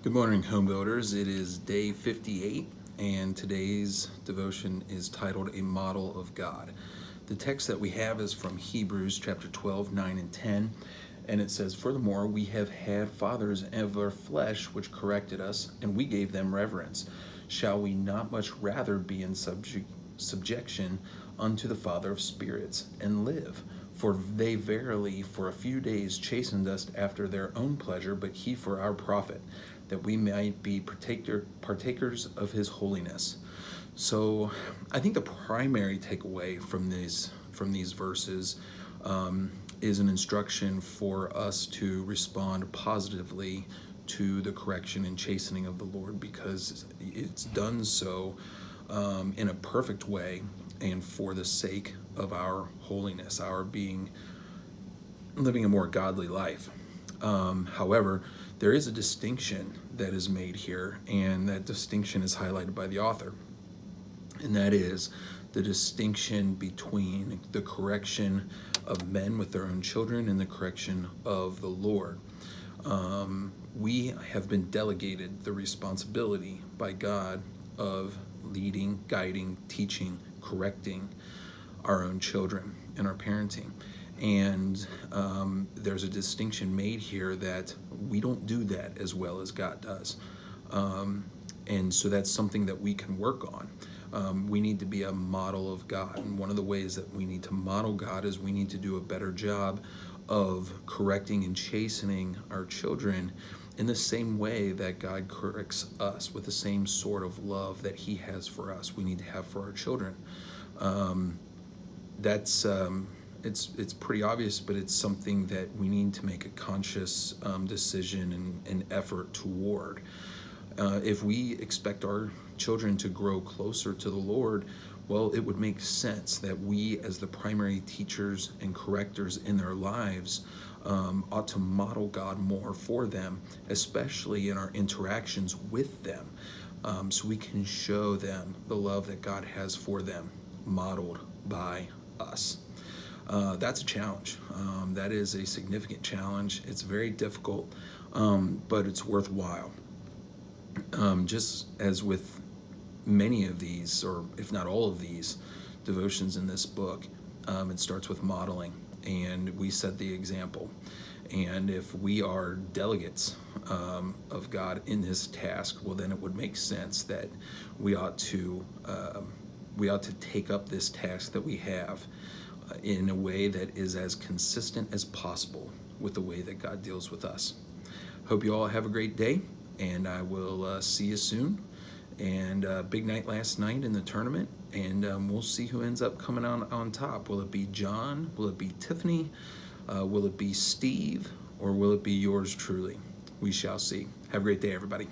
Good morning, home builders. It is day 58, and today's devotion is titled A Model of God. The text that we have is from Hebrews chapter 12, 9 and 10, and it says, "Furthermore, we have had fathers of our flesh which corrected us, and we gave them reverence. Shall we not much rather be in subjection unto the Father of spirits, and live? For they verily for a few days chastened us after their own pleasure, but he for our profit, that we might be partakers of his holiness." So I think the primary takeaway from these verses is an instruction for us to respond positively to the correction and chastening of the Lord, because it's done so in a perfect way and for the sake of our holiness, our living a more godly life. However, there is a distinction that is made here, and that distinction is highlighted by the author, and that is the distinction between the correction of men with their own children and the correction of the Lord. We have been delegated the responsibility by God of leading, guiding, teaching, correcting our own children and our parenting. And there's a distinction made here that we don't do that as well as God does. And so that's something that we can work on. We need to be a model of God. And one of the ways that we need to model God is we need to do a better job of correcting and chastening our children in the same way that God corrects us, with the same sort of love that he has for us, we need to have for our children. It's pretty obvious, but it's something that we need to make a conscious decision and effort toward. If we expect our children to grow closer to the Lord, well, it would make sense that we, as the primary teachers and correctors in their lives, ought to model God more for them, especially in our interactions with them, so we can show them the love that God has for them, modeled by us. That's a challenge. That is a significant challenge. It's very difficult, but it's worthwhile. Just as with many of these, or if not all of these devotions in this book, it starts with modeling, and we set the example. And if we are delegates of God in this task, well, then it would make sense that we ought to take up this task that we have in a way that is as consistent as possible with the way that God deals with us. Hope you all have a great day, and I will see you soon. And big night last night in the tournament, and we'll see who ends up coming on top. Will it be John? Will it be Tiffany? Will it be Steve? Or will it be yours truly? We shall see. Have a great day, everybody.